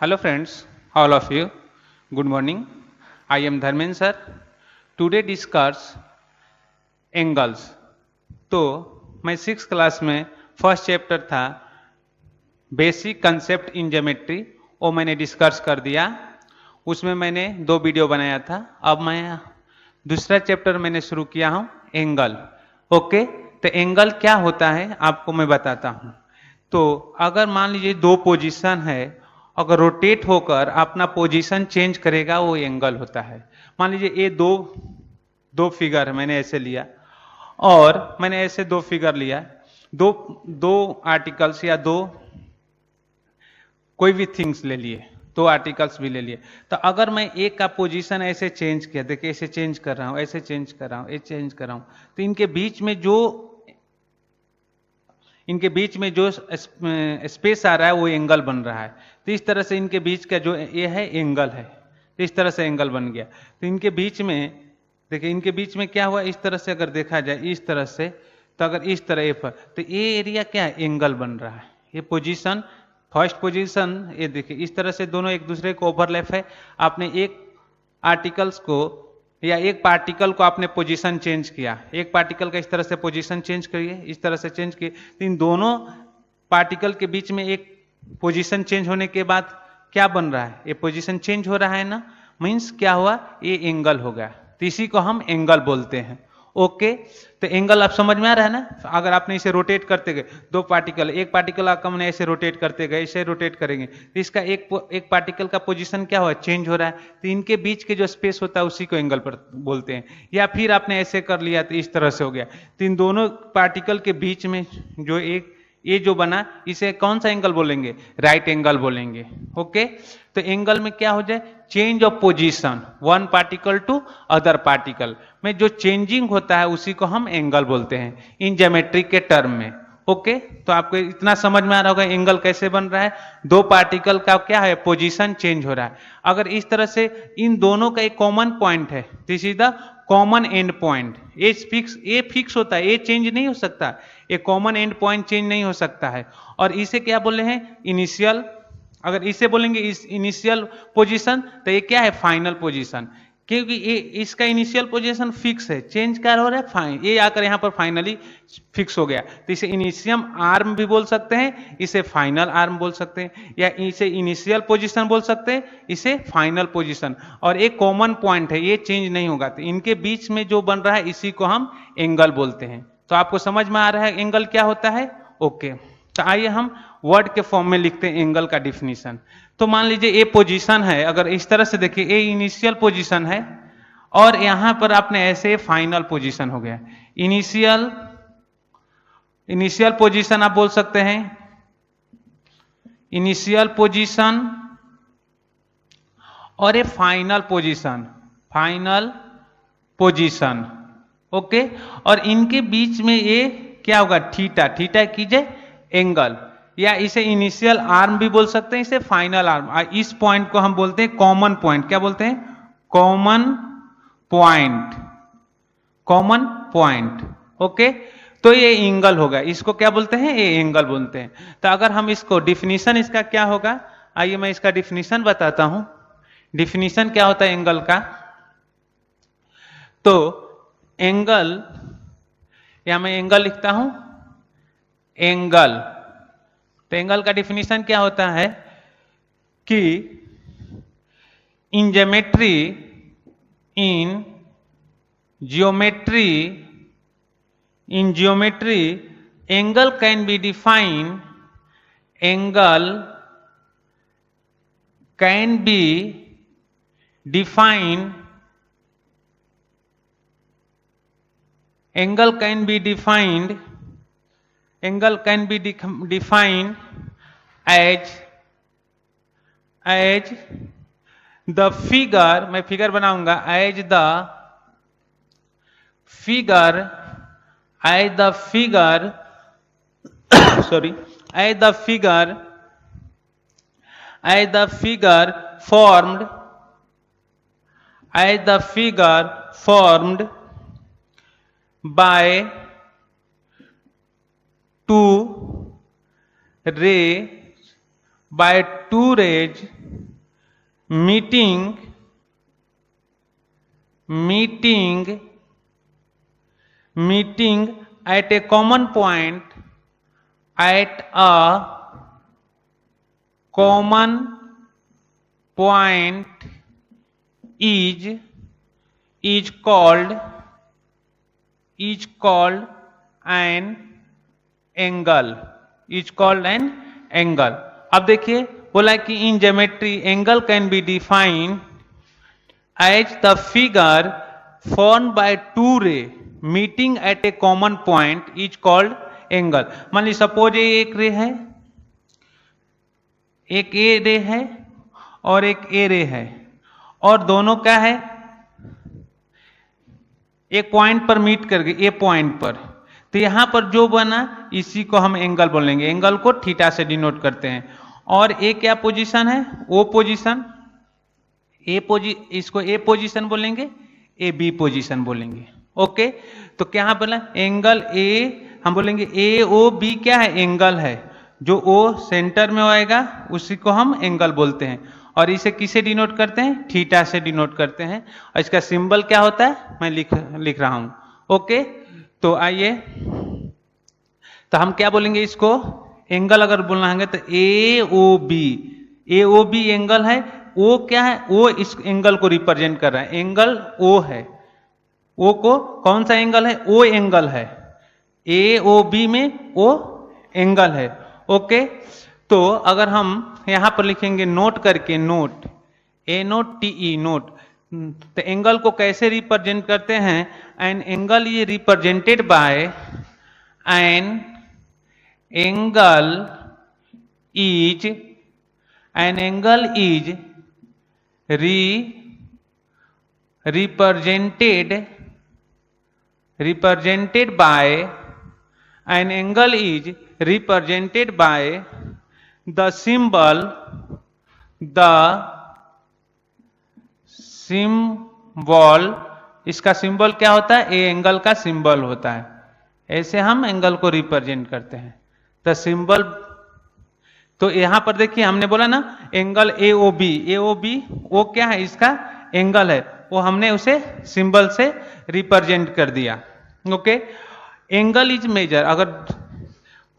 Hello friends, all of you. Good morning. I am Dharmen sir. Today discuss angles. तो मैं 6 class में first chapter था basic concept in geometry, वो मैंने discuss कर दिया। उसमें मैंने 2 वीडियो बनाया था। अब मैं दूसरा चैप्टर मैंने शुरू किया हूँ एंगल। ओके, तो एंगल क्या होता है आपको मैं बताता हूँ। तो अगर मान लीजिए 2 पोजीशन है, अगर रोटेट होकर अपना पोजीशन चेंज करेगा वो एंगल होता है। मान लीजिए ये दो फिगर मैंने ऐसे लिया और मैंने ऐसे 2 फिगर लिया, दो दो आर्टिकल्स या दो कोई भी थिंग्स ले लिए, 2 आर्टिकल्स भी ले लिए। तो अगर मैं एक का पोजीशन ऐसे चेंज किया, देखिए ऐसे चेंज कर रहा हूं, ऐसे चेंज कर रहा हूं, ऐसे चेंज कर रहा हूं, तो इनके बीच में जो स्पेस आ रहा है वो एंगल बन रहा है। तो इस तरह से इनके बीच का जो ये है एंगल है, तो इस तरह से एंगल बन गया। तो इनके बीच में देखिए, इनके बीच में क्या हुआ, इस तरह से अगर देखा जाए इस तरह से, तो अगर इस तरह ए पर, तो ये एरिया क्या है, एंगल बन रहा है। ये पोजीशन, फर्स्ट पोजीशन, ये देखिए इस तरह से दोनों एक दूसरे को ओवरलैप है। आपने एक आर्टिकल्स को या एक पार्टिकल को आपने पोजीशन चेंज किया, एक पार्टिकल का इस तरह से पोजीशन चेंज करिए, इस तरह से चेंज किए, तो इन दोनों पार्टिकल के बीच में एक पोजीशन चेंज होने के बाद क्या बन रहा है, ये पोजीशन चेंज हो रहा है ना, मीन्स क्या हुआ, ये एंगल हो गया। तो इसी को हम एंगल बोलते हैं। ओके, तो एंगल आप समझ में आ रहा है ना। अगर आपने इसे रोटेट करते गए, 2 पार्टिकल, एक पार्टिकल आपका हमने ऐसे रोटेट करते गए, ऐसे रोटेट करेंगे, तो इसका एक पार्टिकल का पोजीशन क्या हुआ, चेंज हो रहा है। तो इनके बीच के जो स्पेस होता है उसी को एंगल पर बोलते हैं। या फिर आपने ऐसे कर लिया तो इस तरह से हो गया, तो इन दोनों पार्टिकल के बीच में जो एक ये जो बना, इसे कौन सा एंगल बोलेंगे, राइट एंगल बोलेंगे। ओके, तो एंगल में क्या हो जाए, change of position one particle to other particle में जो चेंजिंग होता है उसी को हम एंगल बोलते हैं इन ज्योमेट्री के टर्म में। ओके, तो आपको इतना समझ में आ रहा होगा एंगल कैसे बन रहा है। 2 पार्टिकल का क्या है, पोजीशन चेंज हो रहा है। अगर इस तरह से इन दोनों का एक कॉमन पॉइंट है, this is the common and point. ये फिक्स होता है, ये चेंज नहीं हो सकता, ये कॉमन एंड पॉइंट चेंज नहीं हो सकता है। और इसे क्या बोले हैं, इनिशियल। अगर इसे बोलेंगे इस इनिशियल पोजीशन, तो ये क्या है, फाइनल पोजीशन। क्योंकि ये इसका इनिशियल पोजीशन फिक्स है, चेंज क्या हो रहा है, फाइन, ये आकर यहां पर फाइनली फिक्स हो गया। तो इसे इनिशियम आर्म भी बोल सकते हैं, इसे फाइनल आर्म बोल सकते हैं, या इसे इनिशियल पोजीशन बोल सकते हैं, इसे फाइनल पोजीशन। और एक कॉमन पॉइंट है, ये चेंज नहीं होगा। तो इनके बीच में जो बन रहा है इसी को हम एंगल बोलते हैं। तो आपको समझ में आ रहा है एंगल क्या होता है। ओके, तो आइए हम वर्ड के फॉर्म में लिखते हैं एंगल का डिफिनीशन। तो मान लीजिए ए पोजीशन है, अगर इस तरह से देखिए, ए इनिशियल पोजीशन है और यहां पर आपने ऐसे फाइनल पोजीशन हो गया। इनिशियल पोजीशन आप बोल सकते हैं, इनिशियल पोजीशन, और A final position, final position. Okay, और इनके बीच में ये क्या होगा, थीटा, थीटा कीजिए एंगल, या इसे इनिशियल आर्म भी बोल सकते हैं, इसे फाइनल आर्म। इस पॉइंट को हम बोलते हैं कॉमन पॉइंट। क्या बोलते हैं, common point, common point. Okay, तो ये एंगल होगा, इसको क्या बोलते हैं, ये एंगल बोलते हैं। तो अगर हम इसको डिफिनीशन इसका क्या होगा, आइए मैं इसका डिफिनीशन बताता हूं। डिफिनीशन क्या होता है एंगल का, तो एंगल, या मैं एंगल लिखता हूं, एंगल। तो एंगल का डिफिनीशन क्या होता है कि in geometry, in geometry, in geometry angle can be define, angle can be define, angle can be defined, angle can be defined as the figure, मैं फिगर बनाऊंगा, as the figure sorry, as the figure formed, as the figure formed by two rays meeting meeting meeting at a common point at a common point is called an angle, is called an angle. अब देखिए बोला कि in geometry angle can be defined as the figure form by two ray meeting at a common point is called angle. मान ली suppose ये एक रे है, एक ए रे है और एक ए रे है, और दोनों क्या है, एक पॉइंट पर मीट कर गए, ए पॉइंट पर, तो यहां पर जो बना इसी को हम एंगल बोलेंगे। एंगल को थीटा से डिनोट करते हैं। और ए क्या पोजीशन है, ओ पोजीशन, इसको ए पोजीशन बोलेंगे, ए बी पोजीशन बोलेंगे। ओके, तो क्या बोला एंगल ए, हम बोलेंगे ए ओ बी क्या है, एंगल है। जो ओ सेंटर में आएगा उसी को हम एंगल बोलते हैं। और इसे किसे डिनोट करते हैं, थीटा से डिनोट करते हैं। और इसका सिंबल क्या होता है, मैं लिख रहा हूं। ओके, तो आइए, तो हम क्या बोलेंगे इसको, एंगल अगर बोलना है तो ए ओ बी एंगल है। ओ क्या है, ओ इस एंगल को रिप्रेजेंट कर रहा है, एंगल ओ है। ओ को कौन सा एंगल है, ओ एंगल है। ए ओ बी में ओ एंगल है। ओके, तो अगर हम यहां पर लिखेंगे नोट करके, नोट ए नोट टी ई नोट, तो एंगल को कैसे रिप्रेजेंट करते हैं, एन एंगल ये represented by an angle is represented by an angle is represented by the symbol इसका सिंबल क्या होता है, ए एंगल का सिंबल होता है। ऐसे हम एंगल को रिप्रेजेंट करते हैं। द सिंबल, तो यहां पर देखिए हमने बोला ना एंगल ए ओ बी, वो क्या है, इसका एंगल है, वो हमने उसे सिंबल से रिप्रेजेंट कर दिया। ओके, एंगल इज मेजर, अगर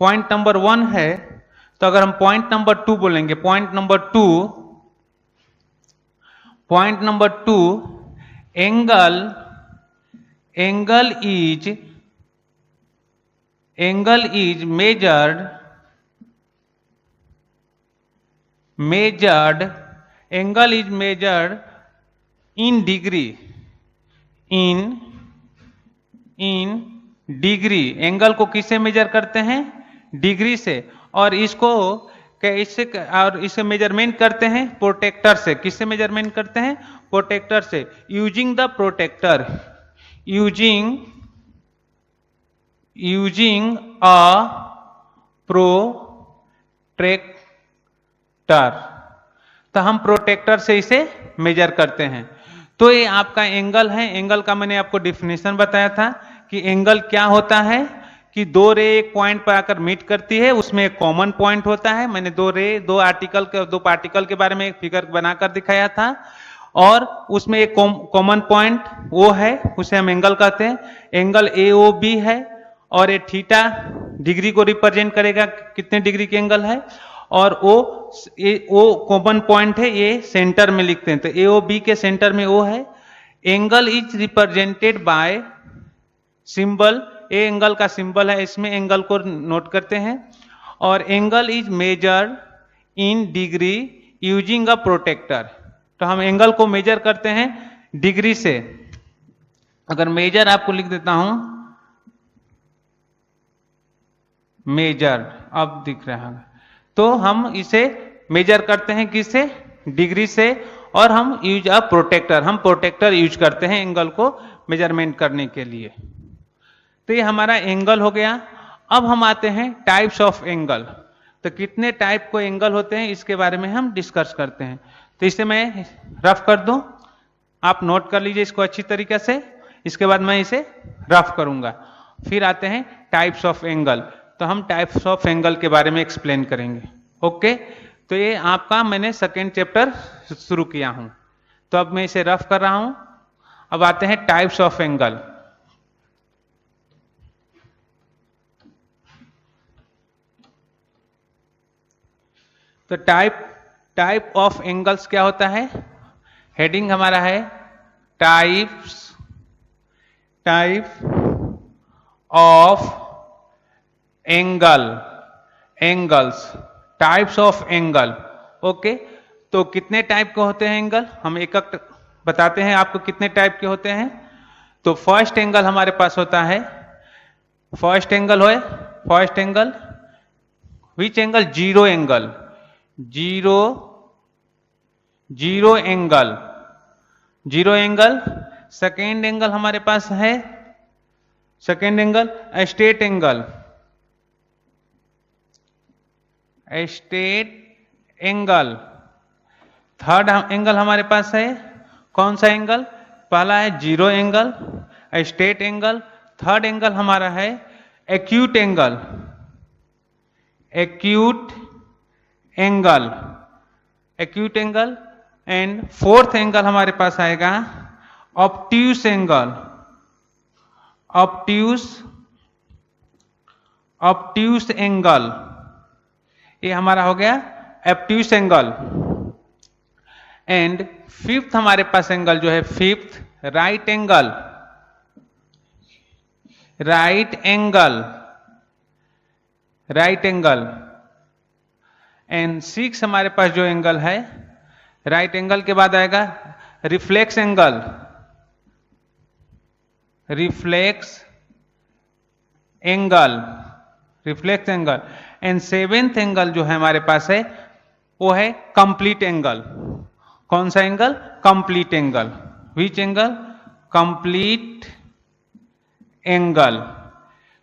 पॉइंट नंबर 1 है तो अगर हम पॉइंट नंबर 2 बोलेंगे, point number two angle is measured in degree. Angle को किससे मेजर करते हैं, डिग्री से। और इसे मेजरमेंट करते हैं प्रोटेक्टर से। किससे मेजरमेंट करते हैं, प्रोटेक्टर से। Using the protector, using a protector, तो हम प्रोटेक्टर से इसे मेजर करते हैं। तो ये आपका एंगल है। एंगल का मैंने आपको डिफिनेशन बताया था कि एंगल क्या होता है, कि दो रे एक पॉइंट पर आकर मीट करती है, उसमें एक कॉमन पॉइंट होता है। मैंने दो पार्टिकल के बारे में एक फिगर बनाकर दिखाया था, और उसमें एक कॉमन पॉइंट वो है, उसे हम एंगल कहते हैं। एंगल ए ओ बी है, और ये थीटा डिग्री को रिप्रेजेंट करेगा, कितने डिग्री के एंगल है। और ओ कॉमन पॉइंट है, ये सेंटर में लिखते हैं, तो ए ओ बी के सेंटर में ओ है। Angle is represented by symbol, A angle का सिंबल है, इसमें एंगल को नोट करते हैं। और angle is measured in degree using a protector, तो हम एंगल को मेजर करते हैं डिग्री से। अगर मेजर आपको लिख देता हूं, मेजर अब दिख रहा है, तो हम इसे मेजर करते हैं किससे, डिग्री से। और हम यूज अ प्रोटेक्टर, हम प्रोटेक्टर यूज करते हैं एंगल को मेजरमेंट करने के लिए। तो ये हमारा एंगल हो गया। अब हम आते हैं टाइप्स ऑफ एंगल। तो कितने टाइप को एंगल होते हैं इसके बारे में हम डिस्कस करते हैं। तो इसे मैं रफ कर दूं, आप नोट कर लीजिए इसको अच्छी तरीके से, इसके बाद मैं इसे रफ करूंगा। फिर आते हैं टाइप्स ऑफ एंगल, तो हम टाइप्स ऑफ एंगल के बारे में एक्सप्लेन करेंगे। ओके, तो ये आपका मैंने सेकेंड चैप्टर शुरू किया हूं। तो अब मैं इसे रफ कर रहा हूं। अब आते हैं टाइप्स ऑफ एंगल। तो टाइप ऑफ एंगल्स क्या होता है? हेडिंग हमारा है type of angles, types of angle. Okay, तो कितने टाइप के होते हैं एंगल? हम एक एक बताते हैं आपको कितने टाइप के होते हैं। तो फर्स्ट एंगल हमारे पास होता है, first angle which angle? Zero angle, zero angle. Second angle हमारे पास है, second angle straight angle. Third angle हमारे पास है कौन सा एंगल? पहला है zero angle, straight angle. Third angle हमारा है acute angle. And fourth angle हमारे पास आएगा ऑब्ट्यूस एंगल। ये हमारा हो गया ऑब्ट्यूस एंगल। एंड फिफ्थ हमारे पास एंगल जो है, fifth right angle. And six हमारे पास जो एंगल है, राइट एंगल के बाद आएगा reflex angle. And seventh angle जो है हमारे पास है वो है कंप्लीट एंगल। कौन सा angle? Complete angle. Which angle? Complete angle.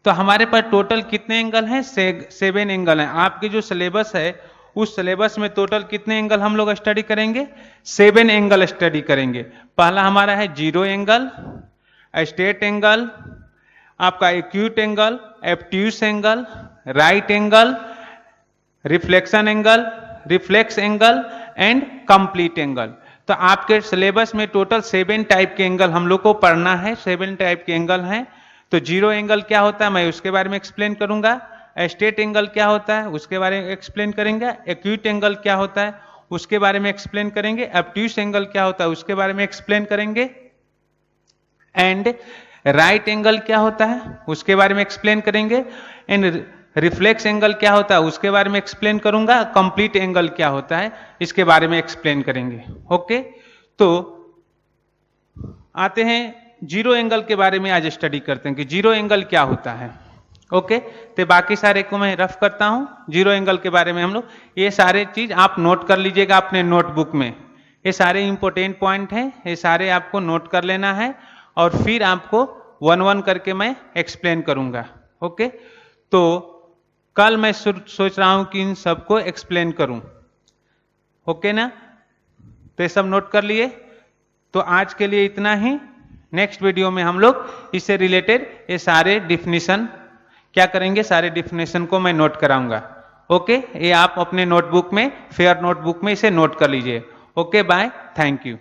तो हमारे पास टोटल कितने एंगल हैं? 7 एंगल हैं। आपके जो सिलेबस है उस सिलेबस में टोटल कितने एंगल हम लोग स्टडी करेंगे? 7 एंगल स्टडी करेंगे। पहला हमारा है जीरो एंगल, स्ट्रेट एंगल, आपका acute angle, obtuse angle, right angle, reflex angle and complete angle. तो आपके सिलेबस में टोटल 7 टाइप के एंगल हम लोग को पढ़ना है। 7 टाइप के एंगल हैं। तो जीरो एंगल क्या होता है मैं उसके बारे में एक्सप्लेन करूंगा। स्ट्रेट एंगल क्या होता है उसके बारे में एक्सप्लेन करेंगे। एक्यूट एंगल क्या होता है उसके बारे में एक्सप्लेन करेंगे। ऑब्ट्यूस एंगल क्या होता है उसके बारे में एक्सप्लेन करेंगे। एंड राइट एंगल क्या होता है उसके बारे में एक्सप्लेन करेंगे। एंड रिफ्लेक्स एंगल क्या होता है उसके बारे में एक्सप्लेन करूंगा। कंप्लीट एंगल क्या होता है इसके बारे में एक्सप्लेन करेंगे। ओके, तो आते हैं जीरो एंगल के बारे में आज स्टडी करते हैं कि जीरो एंगल क्या होता है। ओके, तो बाकी सारे को मैं रफ करता हूं। जीरो एंगल के बारे में हम लोग ये सारे चीज आप नोट कर लीजिएगा अपने नोटबुक में। ये सारे इंपॉर्टेंट पॉइंट हैं, ये सारे आपको नोट कर लेना है और फिर आपको 1-1 करके मैं एक्सप्लेन करूंगा। ओके, तो कल मैं सोच रहा हूं कि इन सबको एक्सप्लेन करूं। ओके ना? तो ये सब नोट कर लिए। तो आज के लिए इतना ही। नेक्स्ट वीडियो में हम लोग इससे रिलेटेड ये सारे डिफिनीशन क्या करेंगे, सारे डिफिनीशन को मैं नोट कराऊंगा। ओके, ये आप अपने नोटबुक में, फेयर नोटबुक में इसे नोट कर लीजिए। Okay, bye, thank you.